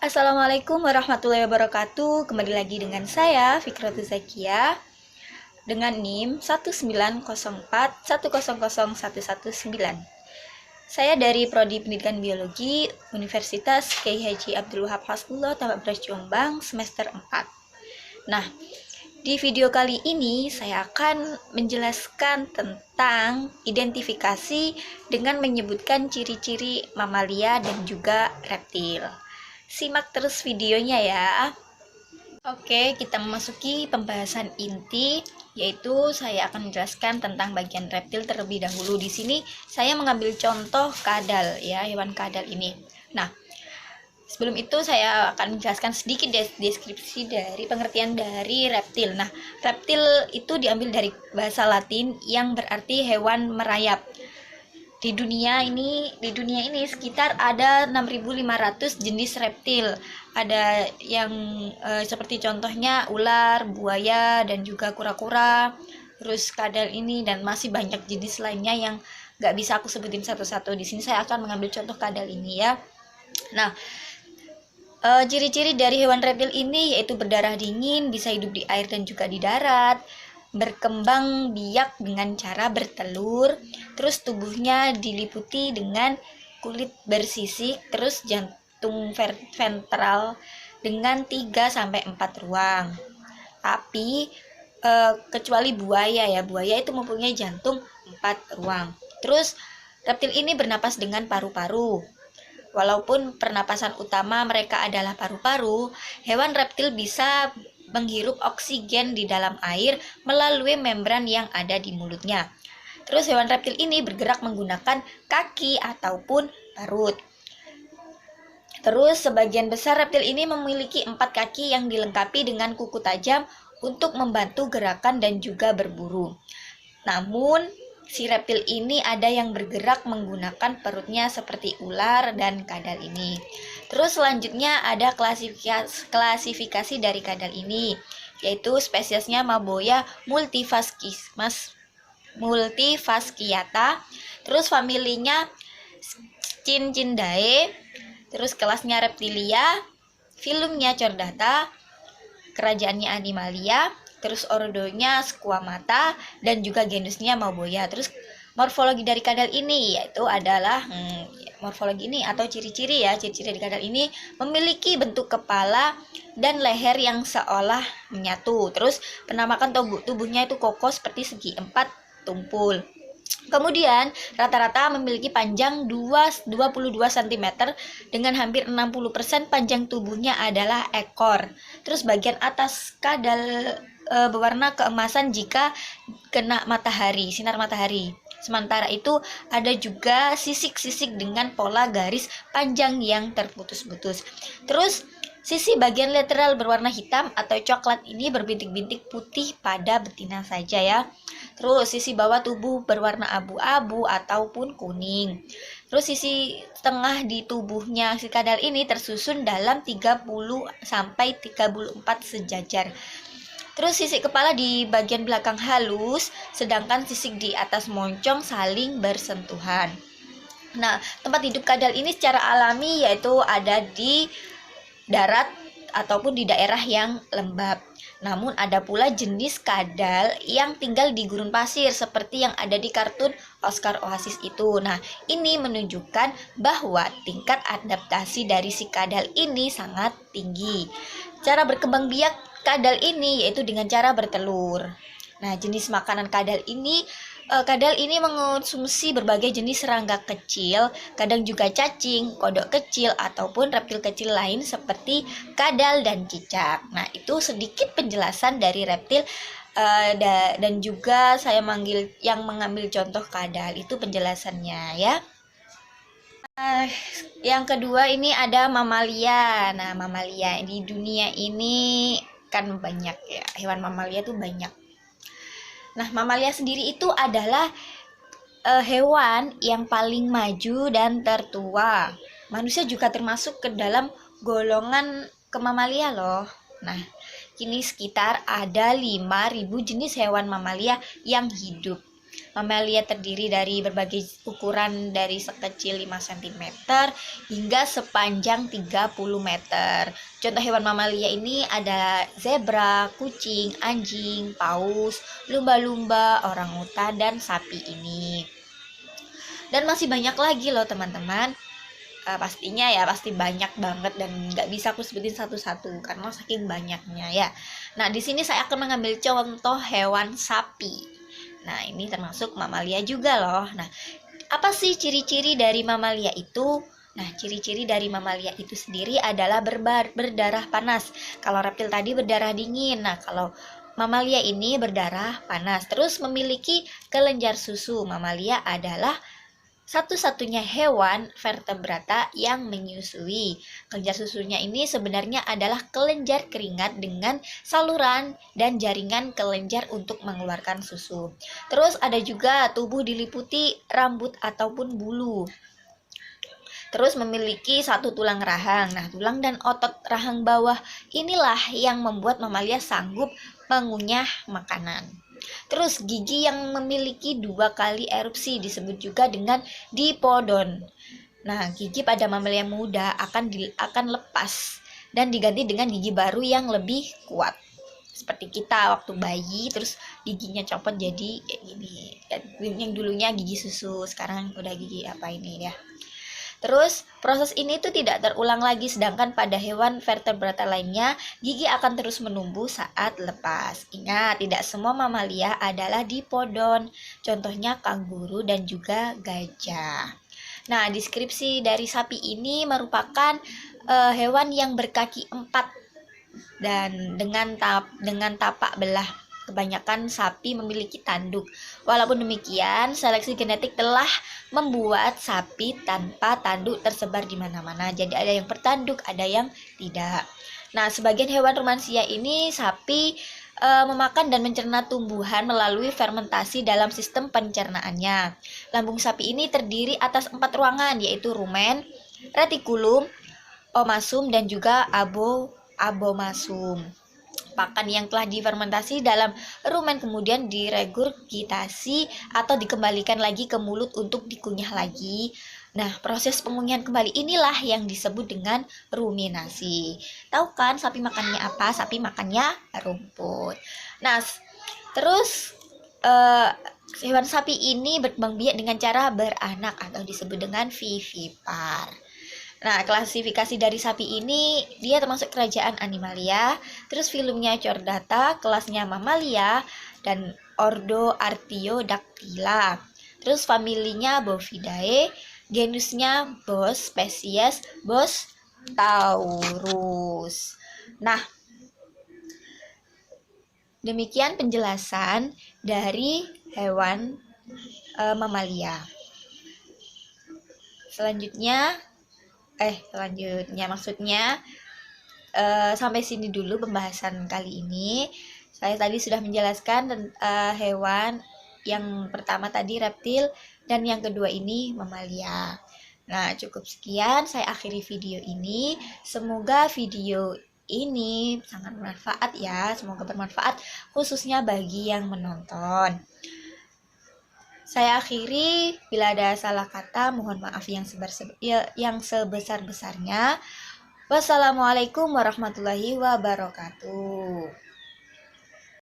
Assalamualaikum warahmatullahi wabarakatuh. Kembali lagi dengan saya Fikratul Zakia dengan NIM 19041001119. Saya dari Prodi Pendidikan Biologi Universitas Kyai Haji Abdul Wahab Hasbullah Tambak Beras Jombang semester 4. Nah, di video kali ini saya akan menjelaskan tentang identifikasi dengan menyebutkan ciri-ciri mamalia dan juga reptil. Simak terus videonya ya. Oke, kita memasuki pembahasan inti, yaitu saya akan menjelaskan tentang bagian reptil terlebih dahulu. Di sini saya mengambil contoh kadal ya, hewan kadal ini. Nah, sebelum itu saya akan menjelaskan sedikit deskripsi dari pengertian dari reptil. Nah, reptil itu diambil dari bahasa Latin yang berarti hewan merayap. Di dunia ini sekitar ada 6.500 jenis reptil. Ada yang seperti contohnya ular, buaya, dan juga kura-kura, terus kadal ini, dan masih banyak jenis lainnya yang nggak bisa aku sebutin satu-satu. Di sini saya akan mengambil contoh kadal ini ya. Nah, ciri-ciri dari hewan reptil ini yaitu berdarah dingin, bisa hidup di air dan juga di darat, berkembang biak dengan cara bertelur, terus tubuhnya diliputi dengan kulit bersisik, terus jantung ventral dengan 3-4 ruang. Tapi kecuali buaya ya, buaya itu mempunyai jantung 4 ruang. Terus reptil ini bernapas dengan paru-paru. Walaupun pernapasan utama mereka adalah paru-paru, hewan reptil bisa menghirup oksigen di dalam air melalui membran yang ada di mulutnya. Terus hewan reptil ini bergerak menggunakan kaki ataupun parut. Terus sebagian besar reptil ini memiliki 4 kaki yang dilengkapi dengan kuku tajam untuk membantu gerakan dan juga berburu. Namun si reptil ini ada yang bergerak menggunakan perutnya seperti ular dan kadal ini. Terus selanjutnya ada klasifikasi dari kadal ini, yaitu spesiesnya Maboya multifasciata, terus familinya Cincindae, terus kelasnya Reptilia, filumnya Chordata, kerajaannya Animalia, terus ordonya Squamata, dan juga genusnya Maboya. Terus morfologi dari kadal ini yaitu adalah morfologi ini atau ciri-ciri dari kadal ini memiliki bentuk kepala dan leher yang seolah menyatu. Terus penampakan tubuhnya itu kokoh seperti segi 4 tumpul. Kemudian rata-rata memiliki panjang 22 cm dengan hampir 60% panjang tubuhnya adalah ekor. Terus bagian atas kadal berwarna keemasan jika kena matahari, sinar matahari. Sementara itu ada juga sisik-sisik dengan pola garis panjang yang terputus-putus. Terus sisi bagian lateral berwarna hitam atau coklat ini berbintik-bintik putih pada betina saja ya. Terus sisi bawah tubuh berwarna abu-abu ataupun kuning. Terus sisi tengah di tubuhnya si kadal ini tersusun dalam 30-34 sejajar. Terus sisik kepala di bagian belakang halus, sedangkan sisik di atas moncong saling bersentuhan. Nah, tempat hidup kadal ini secara alami yaitu ada di darat ataupun di daerah yang lembab. Namun ada pula jenis kadal yang tinggal di gurun pasir seperti yang ada di kartun Oscar Oasis itu. Nah, ini menunjukkan bahwa tingkat adaptasi dari si kadal ini sangat tinggi. Cara berkembang biak kadal ini yaitu dengan cara bertelur. Nah, jenis makanan kadal ini mengonsumsi berbagai jenis serangga kecil, kadang juga cacing, kodok kecil, ataupun reptil kecil lain seperti kadal dan cicak. Nah, itu sedikit penjelasan dari reptil dan juga saya mengambil contoh kadal, itu penjelasannya ya. Yang kedua ini ada mamalia. Nah, mamalia di dunia ini kan banyak ya, hewan mamalia tuh banyak. Nah, mamalia sendiri itu adalah hewan yang paling maju dan tertua. Manusia juga termasuk ke dalam golongan kemamalia loh. Nah, kini sekitar ada 5.000 jenis hewan mamalia yang hidup. Mamalia terdiri dari berbagai ukuran dari sekecil 5 cm hingga sepanjang 30 meter. Contoh hewan mamalia ini ada zebra, kucing, anjing, paus, lumba-lumba, orangutan, dan sapi ini. Dan masih banyak lagi loh teman-teman. Pastinya ya pasti banyak banget dan nggak bisa aku sebutin satu-satu karena saking banyaknya ya. Nah, di sini saya akan mengambil contoh hewan sapi. Nah, ini termasuk mamalia juga loh. Nah, apa sih ciri-ciri dari mamalia itu? Nah, ciri-ciri dari mamalia itu sendiri adalah berdarah panas. Kalau reptil tadi berdarah dingin. Nah, kalau mamalia ini berdarah panas. Terus memiliki kelenjar susu. Mamalia adalah satu-satunya hewan vertebrata yang menyusui. Kelenjar susunya ini sebenarnya adalah kelenjar keringat dengan saluran dan jaringan kelenjar untuk mengeluarkan susu. Terus ada juga tubuh diliputi rambut ataupun bulu. Terus memiliki satu tulang rahang. Nah, tulang dan otot rahang bawah inilah yang membuat mamalia sanggup mengunyah makanan. Terus gigi yang memiliki 2 kali erupsi disebut juga dengan dipodon. Nah, gigi pada mamalia muda akan lepas dan diganti dengan gigi baru yang lebih kuat. Seperti kita waktu bayi terus giginya copot jadi kayak gini. Yang dulunya gigi susu, sekarang udah gigi apa ini ya. Terus proses ini tuh tidak terulang lagi, sedangkan pada hewan vertebrata lainnya gigi akan terus menumbuh saat lepas. Ingat, tidak semua mamalia adalah dipodon. Contohnya kanguru dan juga gajah. Nah, deskripsi dari sapi ini merupakan hewan yang berkaki 4 dan dengan tapak belah. Kebanyakan sapi memiliki tanduk. Walaupun demikian, seleksi genetik telah membuat sapi tanpa tanduk tersebar di mana-mana. Jadi ada yang bertanduk, ada yang tidak. Nah, sebagian hewan rumansia ini sapi memakan dan mencerna tumbuhan melalui fermentasi dalam sistem pencernaannya. Lambung sapi ini terdiri atas 4 ruangan, yaitu rumen, retikulum, omasum, dan juga abomasum. Pakan yang telah difermentasi dalam rumen kemudian diregurgitasi atau dikembalikan lagi ke mulut untuk dikunyah lagi. Nah, proses pengunyahan kembali inilah yang disebut dengan ruminasi. Tahu kan sapi makannya apa? Sapi makannya rumput. Nah, terus hewan sapi ini berkembang biak dengan cara beranak atau disebut dengan vivipar. Nah, klasifikasi dari sapi ini dia termasuk kerajaan Animalia, terus filumnya Chordata, kelasnya Mammalia, dan ordo Artiodactyla. Terus familinya Bovidae, genusnya Bos, spesies Bos taurus. Nah, demikian penjelasan dari hewan mamalia. Selanjutnya maksudnya sampai sini dulu pembahasan kali ini. Saya tadi sudah menjelaskan hewan yang pertama tadi reptil dan yang kedua ini mamalia. Nah, cukup sekian saya akhiri video ini. Semoga video ini sangat bermanfaat ya. Semoga bermanfaat khususnya bagi yang menonton. Saya akhiri, bila ada salah kata mohon maaf yang sebesar-besarnya. Wassalamualaikum warahmatullahi wabarakatuh.